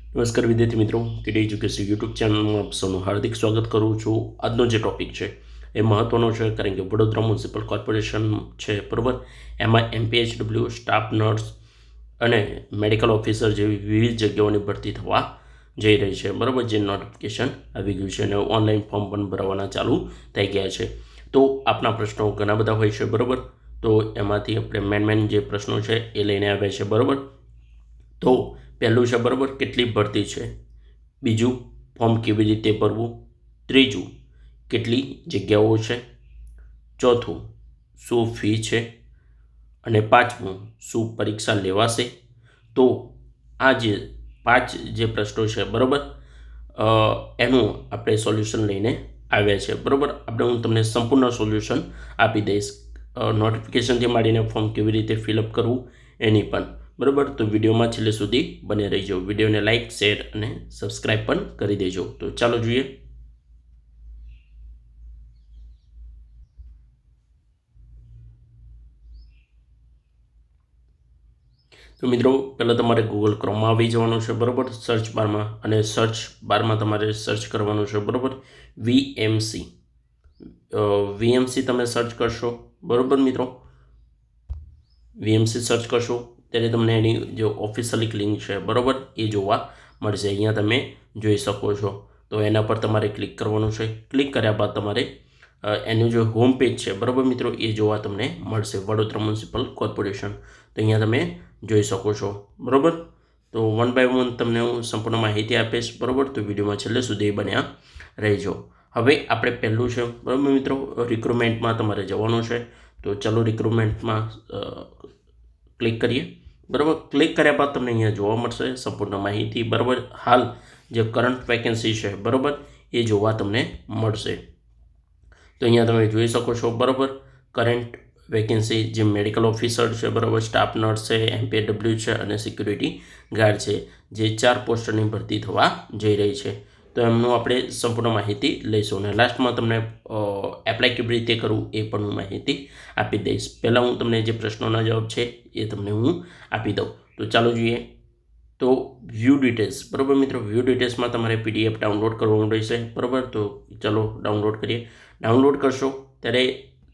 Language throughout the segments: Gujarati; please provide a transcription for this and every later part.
નમસ્કાર વિદ્યાર્થી મિત્રો, કેડી એજ્યુકેશન યુટ્યુબ ચેનલમાં આપ સૌનું હાર્દિક સ્વાગત કરું છું. આજનો જે ટોપિક છે એ મહત્ત્વનો છે, કારણ કે વડોદરા મ્યુનિસિપલ કોર્પોરેશન છે, બરાબર, એમાં MPHW સ્ટાફ નર્સ અને મેડિકલ ઓફિસર જેવી વિવિધ જગ્યાઓની ભરતી થવા જઈ રહી છે, બરાબર. જે નોટિફિકેશન આવી ગયું છે અને ઓનલાઈન ફોર્મ પણ ભરવાના ચાલુ થઈ ગયા છે. તો આપના પ્રશ્નો ઘણા બધા હોય છે, બરાબર. તો એમાંથી આપણે મેન જે પ્રશ્નો છે એ લઈને આવ્યા છે, બરાબર. તો પહેલું છે, બરાબર, કેટલી ભરતી છે. બીજું, ફોર્મ કેવી રીતે ભરવું. ત્રીજું, કેટલી જગ્યાઓ છે. ચોથું, શું ફી છે. અને પાંચમું, શું પરીક્ષા લેવાશે. તો આ જે 5 જે પ્રશ્નો છે, બરાબર, એનું આપણે સોલ્યુશન લઈને આવ્યા છે, બરાબર. હું તમને સંપૂર્ણ સોલ્યુશન આપી દઈશ. નોટિફિકેશનથી માંડીને ફોર્મ કેવી રીતે ફિલઅપ કરવું એની પણ, બરાબર. તો વિડીયોમાં છેલ્લે સુધી બને રહીજો. વિડીયોને લાઇક, શેર અને સબસ્ક્રાઈબ પણ કરી દેજો. તો ચાલો જોઈએ. તો મિત્રો, પહેલાં તમારે ગૂગલ ક્રોમમાં આવી જવાનું છે, બરાબર, સર્ચ બારમાં. અને સર્ચ બારમાં તમારે સર્ચ કરવાનું છે, બરાબર, વીએમસી તમે સર્ચ કરશો, બરાબર મિત્રો. વીએમસી સર્ચ કરશો ત્યારે તમને એની જે ઓફિશિયલ લિંક છે, બરાબર, એ જોવા મળશે. અહીંયા તમે જોઈ શકો છો. તો એના પર તમારે ક્લિક કરવાનું છે. ક્લિક કર્યા બાદ તમારે એનું જે હોમ પેજ છે, બરાબર મિત્રો, એ જોવા તમને મળશે, વડોદરા મ્યુનિસિપલ કોર્પોરેશન. તો અહીંયા તમે જોઈ શકો છો, બરાબર. તો વન બાય વન તમને હું સંપૂર્ણ માહિતી આપીશ, બરાબર. તો વિડીયોમાં છેલ્લે સુધી બન્યા રહેજો. હવે આપણે પહેલું છે, બરાબર મિત્રો, રિક્રુટમેન્ટમાં તમારે જવાનું છે. તો ચાલો રિક્રુટમેન્ટમાં ક્લિક કરીએ, બરાબર. ક્લિક કર્યા બાદ તમને અહીંયા જોવા મળશે સંપૂર્ણ માહિતી, બરાબર. હાલ જે કરંટ વેકેન્સી છે, બરાબર, એ જોવા તમને મળશે. તો અહીંયા તમે જોઈ શકો છો, બરાબર, કરંટ વેકેન્સી જે મેડિકલ ઓફિસર છે, બરાબર, સ્ટાફ નર્સ છે, MPW છે અને સિક્યુરિટી ગાર્ડ છે, જે 4 પોસ્ટની ભરતી થવા જઈ રહી છે. તો એમનું આપણે સંપૂર્ણ માહિતી લઈશું અને લાસ્ટમાં તમને એપ્લાય કેવી રીતે કરવું એ પણ હું માહિતી આપી દઈશ. પહેલાં હું તમને જે પ્રશ્નોના જવાબ છે એ તમને હું આપી દઉં. તો ચાલો જોઈએ. તો વ્યૂ ડિટેલ્સ, બરાબર મિત્રો, વ્યૂ ડિટેલ્સમાં તમારે PDF ડાઉનલોડ કરવાનું રહેશે, બરાબર. તો ચાલો ડાઉનલોડ કરીએ. ડાઉનલોડ કરશો ત્યારે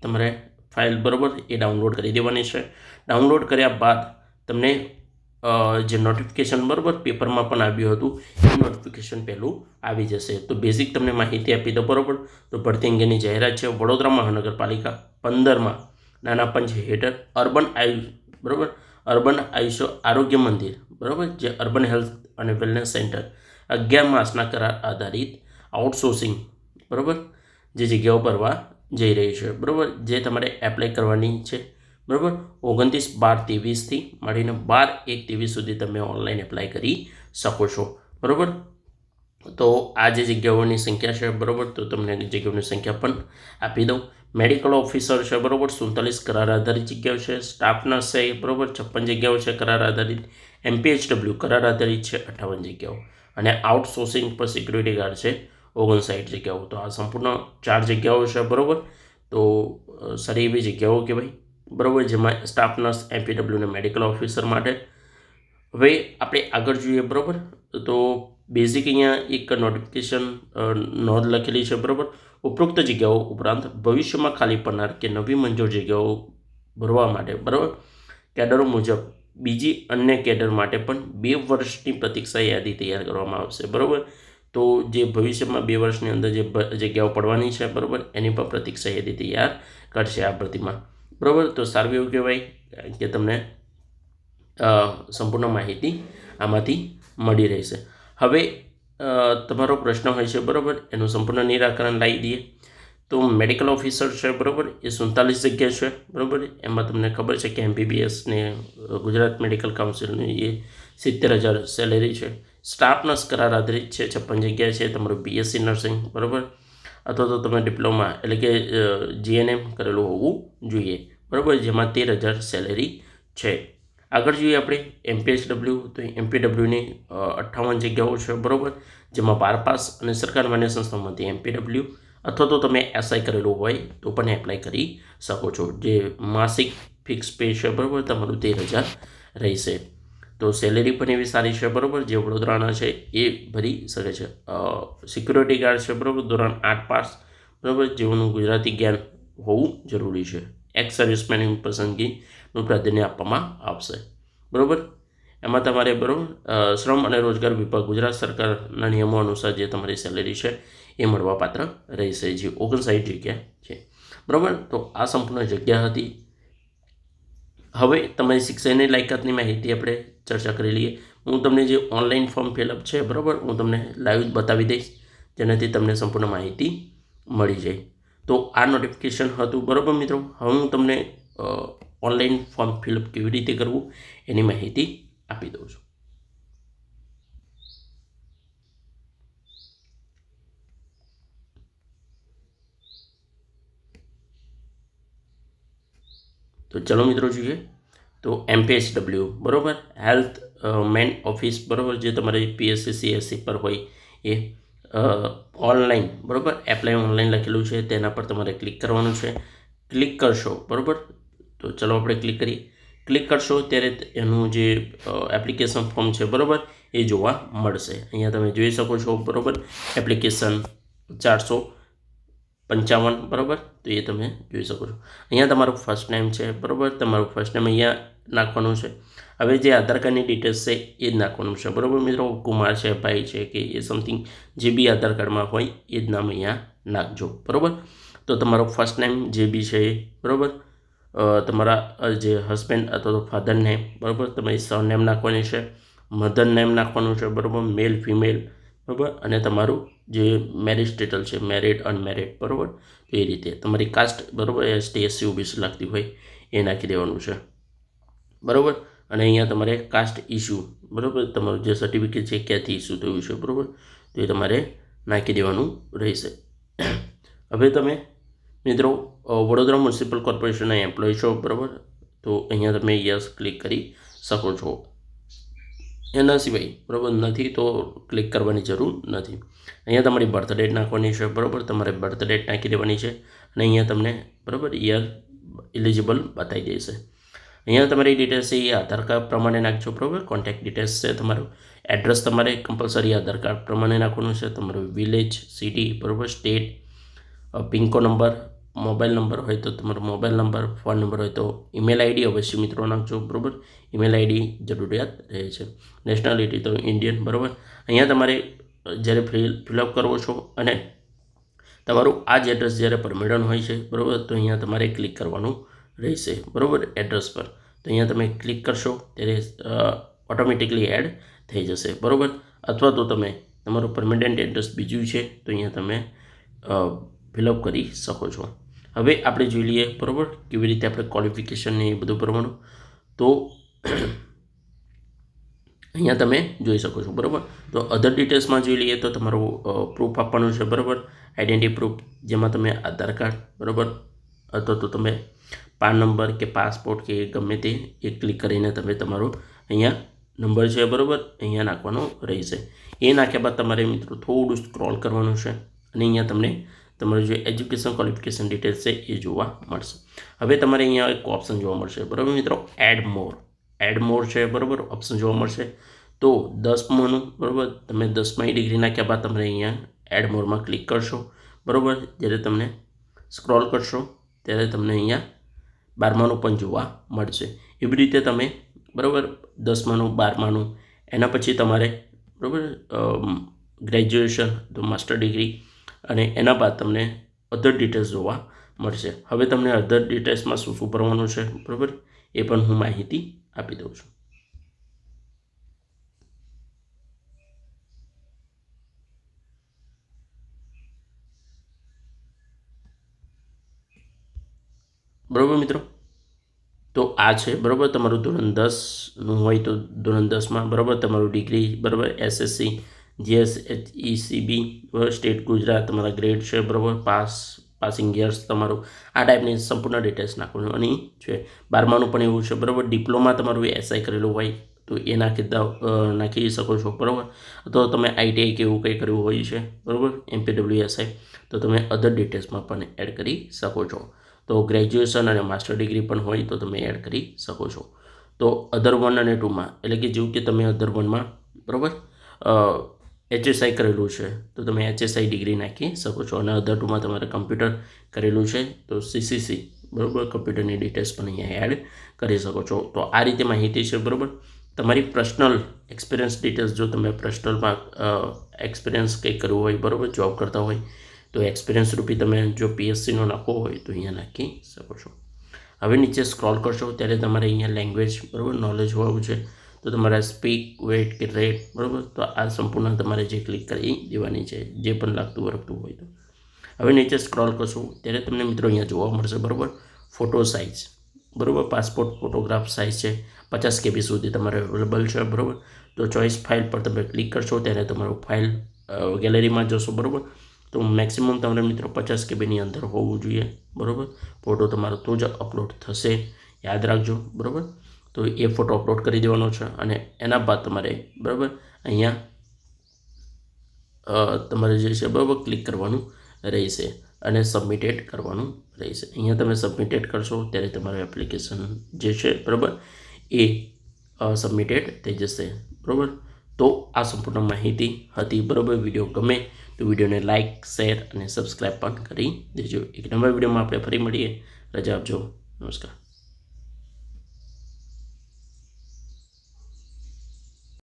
તમારે ફાઇલ, બરાબર, એ ડાઉનલોડ કરી દેવાની છે. ડાઉનલોડ કર્યા બાદ તમને જે નોટિફિકેશન, બરાબર, પેપરમાં પણ આવ્યું હતું એ નોટિફિકેશન પહેલું આવી જશે. તો બેઝિક તમને માહિતી આપી દો, બરાબર. તો ભરતી અંગેની જાહેરાત છે. વડોદરા મહાનગરપાલિકા 15માં નાના પંચ હેઠળ અર્બન આયુષ આરોગ્ય મંદિર, બરાબર, જે અર્બન હેલ્થ અને વેલનેસ સેન્ટર 11 માસના કરાર આધારિત આઉટસોર્સિંગ, બરાબર, જે જગ્યાઓ ભરવા જઈ રહી છે, બરાબર, જે તમારે એપ્લાય કરવાની છે, બરાબર. 29/12/23થી મળીને 12/1/23 સુધી તમે ઓનલાઈન એપ્લાય કરી શકો છો, બરાબર. તો આ જે જગ્યાઓની સંખ્યા છે, બરાબર, તો તમને જગ્યાઓની સંખ્યા પણ આપી દઉં. મેડિકલ ઓફિસર છે, બરાબર, 47 કરાર આધારિત જગ્યાઓ છે. સ્ટાફ નર્સ છે, બરાબર, 56 જગ્યાઓ છે કરાર આધારિત. MPHW કરાર આધારિત છે 58 જગ્યાઓ. અને આઉટસોર્સિંગ પર સિક્યુરિટી ગાર્ડ છે 59 જગ્યાઓ. તો આ સંપૂર્ણ 4 જગ્યાઓ છે, બરાબર. તો સારી એવી જગ્યાઓ કહેવાય, બરાબર, જેમાં સ્ટાફ નર્સ, MPW અને મેડિકલ ઓફિસર માટે. હવે આપણે આગળ જોઈએ, બરાબર. તો બેઝિક અહીંયા એક નોટિફિકેશન નોંધ લખેલી છે, બરાબર. ઉપરોક્ત જગ્યાઓ ઉપરાંત ભવિષ્યમાં ખાલી પડનાર કે નવી મંજૂર જગ્યાઓ ભરવા માટે, બરાબર, કેડરો મુજબ બીજી અન્ય કેડર માટે પણ 2 વર્ષની પ્રતીક્ષા યાદી તૈયાર કરવામાં આવશે, બરાબર. તો જે ભવિષ્યમાં 2 વર્ષની અંદર જે જગ્યાઓ પડવાની છે, બરાબર, એની પણ પ્રતીક્ષા યાદી તૈયાર કરશે આ ભરતીમાં, બરાબર. તો સારું એવું કહેવાય કે તમને સંપૂર્ણ માહિતી આમાંથી મળી રહેશે. હવે તમારો પ્રશ્ન હોય છે, બરાબર, એનું સંપૂર્ણ નિરાકરણ લાવી દઈએ. તો મેડિકલ ઓફિસર છે, બરાબર, એ 47 જગ્યા છે, બરાબર. એમાં તમને ખબર છે કે MBBS ને ગુજરાત મેડિકલ કાઉન્સિલની એ 70,000 સેલેરી છે. સ્ટાફ નર્સ કરાર આધારિત છે, 56 જગ્યા છે. તમારું BSc નર્સિંગ, બરાબર, અથવા તો તમે ડિપ્લોમા એટલે કે GNM કરેલું હોવું જોઈએ, બરાબર, જેમાં 13,000 સેલેરી છે. આગળ જોઈએ આપણે MPHW. તો MPWની 58 જગ્યાઓ છે, બરાબર, જેમાં 12 પાસ અને સરકાર માન્ય સંસ્થામાંથી MPW અથવા તો તમે SI કરેલું હોય તો પણ એપ્લાય કરી શકો છો. જે માસિક ફિક્સ પે છે, બરાબર, તમારું 13,000 રહેશે. તો સેલેરી પણ એવી સારી છે, બરાબર. જે વડોદરાના છે એ ભરી શકે છે. સિક્યુરિટી ગાર્ડ છે, બરાબર, ધોરણ 8 પાસ, બરાબર, જેઓનું ગુજરાતી જ્ઞાન હોવું જરૂરી છે. એક્સ સર્વિસમેનની પસંદગીનું પ્રાધાન્ય આપવામાં આવશે, બરાબર. એમાં તમારે, બરાબર, શ્રમ અને રોજગાર વિભાગ ગુજરાત સરકારના નિયમો અનુસાર જે તમારી સેલેરી છે એ મળવાપાત્ર રહેશે, જે 59 જગ્યા છે, બરાબર. તો આ સંપૂર્ણ જગ્યા હતી. હવે તમારી શિક્ષણની લાયકાતની માહિતી આપણે ચર્ચા કરી લઈએ. હું તમને જે ઓનલાઈન ફોર્મ ફિલઅપ છે, બરાબર, હું તમને લાઈવ બતાવી દઈશ, જેનાથી તમને સંપૂર્ણ માહિતી મળી જાય. તો આ નોટિફિકેશન હતું, બરાબર મિત્રો. હવે હું તમને ઓનલાઈન ફોર્મ ફિલઅપ કેવી રીતે કરવું એની માહિતી આપી દઉં છું. તો ચલો મિત્રો જોઈએ. તો MPSW, બરાબર, હેલ્થ મેન ઓફિસ, બરાબર, જે તમારી PSC CSC પર હોય એ ઓનલાઈન, બરાબર, એપ્લાય ઓનલાઈન લખેલું છે, તેના પર તમારે ક્લિક કરવાનું છે. ક્લિક કરશો, બરાબર. તો ચલો આપણે ક્લિક કરીએ. ક્લિક કરશો ત્યારે એનું જે એપ્લિકેશન ફોર્મ છે, બરાબર, એ જોવા મળશે. અહીંયા તમે જોઈ શકો છો, બરાબર, એપ્લિકેશન 455, બરાબર. તો એ તમે જોઈ શકો છો. અહીંયા તમારું ફર્સ્ટ નેમ છે, બરાબર. તમારું ફર્સ્ટ નેમ અહીંયા નાખવાનું છે. હવે જે આધાર કાર્ડની ડિટેલ્સ છે એ જ નાખવાનું છે, બરાબર મિત્રો. કુમાર છે, ભાઈ છે, કે એ સમથિંગ જે બી આધાર કાર્ડમાં હોય એ જ નામ અહીંયા નાખજો, બરાબર. તો તમારો ફર્સ્ટ નેમ જે બી છે એ, બરાબર, તમારા જે હસબન્ડ અથવા તો ફાધર નેમ, બરાબર, તમારી સર નેમ નાખવાની છે, મધર નેમ નાખવાનું છે, બરાબર, મેલ ફિમેલ, બરાબર, અને તમારું જે મેરિજ સ્ટેટસ છે, મેરિડ અનમેરિડ, બરાબર. તો એ રીતે તમારી કાસ્ટ, બરાબર, ST SC OBC લાગતી હોય એ નાખી દેવાનું છે, બરાબર. અને અહીંયા તમારે કાસ્ટ ઇસ્યુ, બરાબર, તમારું જે સર્ટિફિકેટ છે ક્યાંથી ઇસ્યુ થયું છે, બરાબર, તો એ તમારે નાખી દેવાનું રહેશે. હવે તમે મિત્રો વડોદરા મ્યુનિસિપલ કોર્પોરેશનના એમ્પ્લોય છો, બરાબર. તો અહીંયા તમે યસ ક્લિક કરી શકો છો. એના સિવાય, બરાબર, નથી તો ક્લિક કરવાની જરૂર નથી. અહીંયા તમારી બર્થ ડેટ નાખવાની છે, બરાબર. તમારે બર્થ ડેટ નાખી દેવાની છે અને અહીંયા તમને, બરાબર, યર એલિજિબલ બતાવી દેશે. અહીંયા તમારી ડિટેલ્સ છે એ આધાર કાર્ડ પ્રમાણે નાખજો, બરાબર. કોન્ટેક્ટ ડિટેલ્સ છે, તમારું એડ્રેસ તમારે કમ્પલસરી આધાર કાર્ડ પ્રમાણે નાખવાનું છે. તમારું વિલેજ, સિટી, બરાબર, state, pin code number, mobile number હોય તો તમારો મોબાઈલ નંબર, ફોન નંબર હોય તો ઈમેલ આઈડી અવશ્ય મિત્રો નાખજો, બરાબર. ઈમેલ આઈડી જરૂરિયાત રહે છે. નેશનાલિટી તો ઇન્ડિયન, બરાબર. અહીંયા તમારે જ્યારે ફિલઅપ કરવો છો અને તમારું આ જ એડ્રેસ જ્યારે પરમિનન્ટ હોય છે, બરાબર, તો અહીંયા તમારે ક્લિક કરવાનું રહેશે, બરાબર, એડ્રેસ પર. તો અહીંયા તમે ક્લિક કરશો ત્યારે ઓટોમેટિકલી એડ થઈ જશે, બરાબર. અથવા તો તમે તમારું પરમિનન્ટ એડ્રેસ બીજું છે તો અહીંયા તમે ફિલઅપ કરી શકો છો. હવે આપણે જોઈ લઈએ, બરાબર, કેવી રીતે આપણે ક્વોલિફિકેશન ને એ બધું ભરવાનું. તો અહીંયા તમે જોઈ શકો છો, બરાબર. તો અધર ડિટેલ્સમાં જોઈ લઈએ તો તમારું પ્રૂફ આપવાનું છે, બરાબર, આઈડેન્ટિટી પ્રૂફ, જેમાં તમે આધાર કાર્ડ, બરાબર, અથવા તો તમે પાન નંબર કે પાસપોર્ટ કે ગમે તે એ ક્લિક કરીને તમે તમારો અહીંયા નંબર છે, બરાબર, અહીંયા નાખવાનો રહેશે. એ નાખ્યા બાદ તમારે મિત્રો થોડું સ્ક્રોલ કરવાનું છે અને અહીંયા તમને તમારું જે એજ્યુકેશન ક્વોલિફિકેશન ડિટેલ્સ છે એ જોવા મળશે. હવે તમારે અહીંયા એક ઓપ્શન જોવા મળશે, બરાબર મિત્રો, એડ મોર છે, બરાબર, ઓપ્શન જોવા મળશે. તો 10માનું, બરાબર, તમે 10માની ડિગ્રી નાખ્યા બાદ તમે અહીંયા એડ મોરમાં ક્લિક કરશો, બરાબર. જ્યારે તમને સ્ક્રોલ કરશો ત્યારે તમને અહીંયા 12માનું પણ જોવા મળશે. એવી રીતે તમે, બરાબર, 10માનું, 12માનું, એના પછી તમારે, બરાબર, ગ્રેજ્યુએશન, તો માસ્ટર ડિગ્રી, અને એના બાદ તમને અધર ડિટેલ્સ જોવા મળશે. હવે તમને અધર ડિટેલ્સમાં શું શું ભરવાનું છે, બરાબર, એ પણ હું માહિતી આપી દઉં છું. બરાબર મિત્રો, તો આ છે, બરાબર, તમારું ધોરણ 10નું હોય તો ધોરણ 10માં, બરાબર, તમારું ડિગ્રી, બરાબર, SSC GS HECB, બરાબર, સ્ટેટ ગુજરાત, તમારા ગ્રેડ છે, બરાબર, પાસિંગ યર્સ તમારું, આ ટાઈપની સંપૂર્ણ ડિટેલ્સ નાખવાની છે. 12માનું પણ એવું છે, બરાબર. ડિપ્લોમા તમારું SI કરેલું હોય તો એ નાખી શકો છો, બરાબર. તો તમે ITI કે એવું કંઈ કર્યું હોય છે, બરાબર, MPWSI, તો તમે અધર ડિટેલ્સમાં પણ એડ કરી શકો છો. તો ગ્રેજ્યુએશન અને માસ્ટર ડિગ્રી પણ હોય તો તમે એડ કરી શકો છો. તો અધર 1 અને 2માં એટલે કે જેવું કે તમે અધર 1માં બરાબર HSI કરેલું છે તો તમે HSI ડિગ્રી નાખી શકો છો, અને અધર 2માં તમારે કમ્પ્યુટર કરેલું છે તો CCC બરાબર કમ્પ્યુટરની ડિટેલ્સ પણ અહીંયા એડ કરી શકો છો. તો આ રીતે માહિતી છે બરાબર. તમારી પર્સનલ એક્સપિરિયન્સ ડિટેલ્સ, જો તમે પર્સનલમાં એક્સપિરિયન્સ કંઈક કરવું હોય બરાબર, જોબ કરતા હોય તો એક્સપિરિયન્સ રૂપી તમે જો PSCનો નાખવો હોય તો અહીંયા નાખી શકો છો. હવે નીચે સ્ક્રોલ કરશો ત્યારે તમારે અહીંયા લેંગ્વેજ બરાબર નોલેજ હોવું છે, તો તમારે સ્પીક, વેટ કે રેટ બરાબર, તો આ સંપૂર્ણ તમારે જે ક્લિક કરી દેવાની છે જે પણ લાગતું વળગતું હોય તો. હવે નીચે સ્ક્રોલ કરશો ત્યારે તમને મિત્રો અહીંયા જોવા મળશે બરાબર ફોટો સાઇઝ બરાબર, પાસપોર્ટ ફોટોગ્રાફ સાઇઝ છે 50 KB સુધી તમારે અવેલેબલ છે બરાબર. તો ચોઈસ ફાઇલ પર તમે ક્લિક કરશો ત્યારે તમારું ફાઇલ ગેલેરીમાં જશો બરાબર. તો મેક્સિમમ તમારે મિત્રો 50 KBની અંદર હોવું જોઈએ બરાબર. ફોટો તમારો તો જ અપલોડ થશે, યાદ રાખજો બરાબર. તો એ ફોટો અપલોડ કરી દેવાનો છે અને એના બાદ તમારે બરાબર અહીંયા તમારે જે છે બરાબર ક્લિક કરવાનું રહેશે અને સબમિટેડ કરવાનું રહેશે. અહીંયા તમે સબમિટેડ કરશો ત્યારે તમારું એપ્લિકેશન જે છે બરાબર એ સબમિટેડ થઈ જશે બરાબર. તો આ સંપૂર્ણ માહિતી હતી બરાબર. વિડીયો ગમે તો વિડીયોને લાઇક, શેર અને સબસ્ક્રાઈબ પણ કરી દેજો. એક નવા વિડીયોમાં આપણે ફરી મળીએ. રજા આપજો. નમસ્કાર.